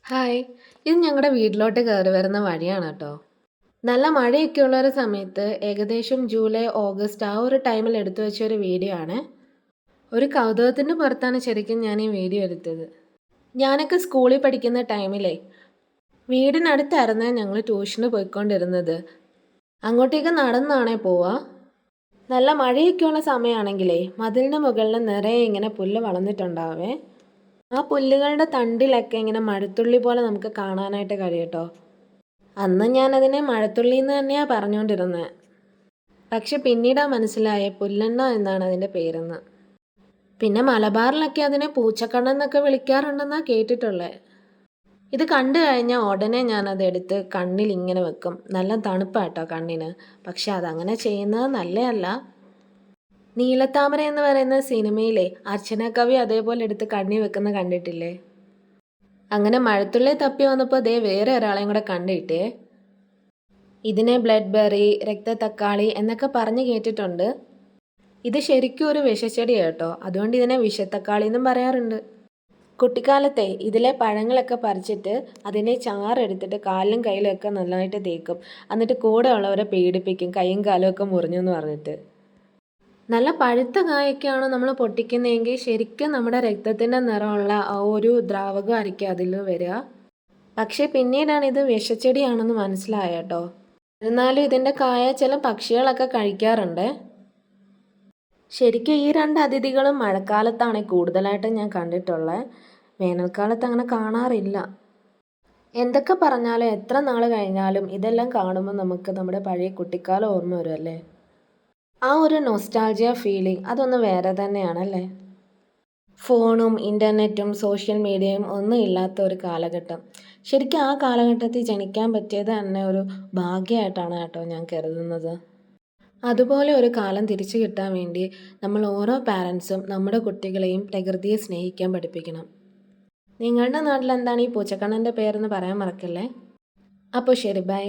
Hi! ഇത് ഞങ്ങളുടെ വീട്ടിലോട്ട് കയറി വരുന്ന വഴിയാണ് കേട്ടോ. നല്ല മഴയൊക്കെ ഉള്ള ഒരു സമയത്ത് ഏകദേശം ജൂലൈ, ഓഗസ്റ്റ് ആ ഒരു ടൈമിൽ എടുത്തു വെച്ച ഒരു വീഡിയോ ആണ്. ഒരു കൗതുകത്തിൻ്റെ പുറത്താണ് ശരിക്കും ഞാൻ ഈ വീഡിയോ എടുത്തത്. ഞാനൊക്കെ സ്കൂളിൽ പഠിക്കുന്ന ടൈമിലേ വീടിനടുത്തായിരുന്നു ഞങ്ങൾ ട്യൂഷന് പോയിക്കൊണ്ടിരുന്നത്. അങ്ങോട്ടേക്ക് നടന്നാണേ പോവാ. നല്ല മഴയൊക്കെ ഉള്ള സമയമാണെങ്കിലേ മതിലിൻ്റെ മുകളിൽ നിറയെ ഇങ്ങനെ പുല്ല് വളർന്നിട്ടുണ്ടാവേ. ആ പുല്ലുകളുടെ തണ്ടിലൊക്കെ ഇങ്ങനെ മഴത്തുള്ളി പോലെ നമുക്ക് കാണാനായിട്ട് കഴിയും കേട്ടോ. അന്ന് ഞാനതിനെ മഴത്തുള്ളി എന്ന് തന്നെയാണ് പറഞ്ഞുകൊണ്ടിരുന്നത്. പക്ഷെ പിന്നീടാ മനസ്സിലായേ പുല്ലെണ്ണ എന്നാണ് അതിൻ്റെ പേരെന്ന്. പിന്നെ മലബാറിലൊക്കെ അതിനെ പൂച്ചക്കണ്ണെന്നൊക്കെ വിളിക്കാറുണ്ടെന്നാണ് കേട്ടിട്ടുള്ളത്. ഇത് കണ്ടു കഴിഞ്ഞാൽ ഉടനെ ഞാനത് എടുത്ത് കണ്ണിൽ ഇങ്ങനെ വെക്കും. നല്ല തണുപ്പാട്ടോ കണ്ണിന്. പക്ഷെ അതങ്ങനെ ചെയ്യുന്നത് നല്ലതല്ല. നീലത്താമര എന്ന് പറയുന്ന സിനിമയിലെ അർച്ചന കവി അതേപോലെ എടുത്ത് കണ്ണി വെക്കുന്ന കണ്ടിട്ടില്ലേ? അങ്ങനെ മഴത്തുള്ളി തപ്പി വന്നപ്പോൾ ദേ വേറെ ഒരാളെയും കൂടെ കണ്ടിട്ടേ. ഇതിനെ ബ്ലഡ് ബെറി, രക്തത്തക്കാളി എന്നൊക്കെ പറഞ്ഞ് കേട്ടിട്ടുണ്ട്. ഇത് ശരിക്കും ഒരു വിഷച്ചെടിയാണ് കേട്ടോ. അതുകൊണ്ട് ഇതിനെ വിഷത്തക്കാളി എന്നും പറയാറുണ്ട്. കുട്ടിക്കാലത്തെ ഇതിലെ പഴങ്ങളൊക്കെ പറിച്ചിട്ട് അതിനെ ചാറെടുത്തിട്ട് കാലിലും കയ്യിലും ഒക്കെ നന്നായിട്ട് തേക്കും. എന്നിട്ട് കൂടെ ഉള്ളവരെ പേടിപ്പിക്കും, കൈയും കാലും ഒക്കെ മുറിഞ്ഞു എന്ന് പറഞ്ഞിട്ട്. നല്ല പഴുത്ത കായൊക്കെയാണ് നമ്മൾ പൊട്ടിക്കുന്നതെങ്കിൽ ശരിക്കും നമ്മുടെ രക്തത്തിൻ്റെ നിറമുള്ള ആ ഒരു ദ്രാവകമായിരിക്കും അതിൽ വരിക. പക്ഷേ പിന്നീടാണ് ഇത് വിഷച്ചെടിയാണെന്ന് മനസ്സിലായ കേട്ടോ. എന്നാലും ഇതിൻ്റെ കായ ചില പക്ഷികളൊക്കെ കഴിക്കാറുണ്ട്. ശരിക്കും ഈ രണ്ട് അതിഥികളും മഴക്കാലത്താണ് കൂടുതലായിട്ട് ഞാൻ കണ്ടിട്ടുള്ളത്. വേനൽക്കാലത്ത് അങ്ങനെ കാണാറില്ല. എന്തൊക്കെ പറഞ്ഞാലും എത്ര നാൾ കഴിഞ്ഞാലും ഇതെല്ലാം കാണുമ്പോൾ നമുക്ക് നമ്മുടെ പഴയ കുട്ടിക്കാലം ഓർമ്മ വരുമല്ലേ. ആ ഒരു നൊസ്റ്റാൾജിയ ഫീലിംഗ് അതൊന്ന് വേറെ തന്നെയാണല്ലേ. ഫോണും ഇൻ്റർനെറ്റും സോഷ്യൽ മീഡിയയും ഒന്നും ഇല്ലാത്ത ഒരു കാലഘട്ടം. ശരിക്കും ആ കാലഘട്ടത്തിൽ ജനിക്കാൻ പറ്റിയത് തന്നെ ഒരു ഭാഗ്യമായിട്ടാണ് കേട്ടോ ഞാൻ കരുതുന്നത്. അതുപോലെ ഒരു കാലം തിരിച്ചു കിട്ടാൻ വേണ്ടി നമ്മൾ ഓരോ പാരൻസും നമ്മുടെ കുട്ടികളെയും പ്രകൃതിയെ സ്നേഹിക്കാൻ പഠിപ്പിക്കണം. നിങ്ങളുടെ നാട്ടിൽ എന്താണ് ഈ പൂച്ചക്കണ്ണൻ്റെ പേരെന്ന് പറയാൻ മറക്കല്ലേ. അപ്പോൾ ശരി, ബൈ.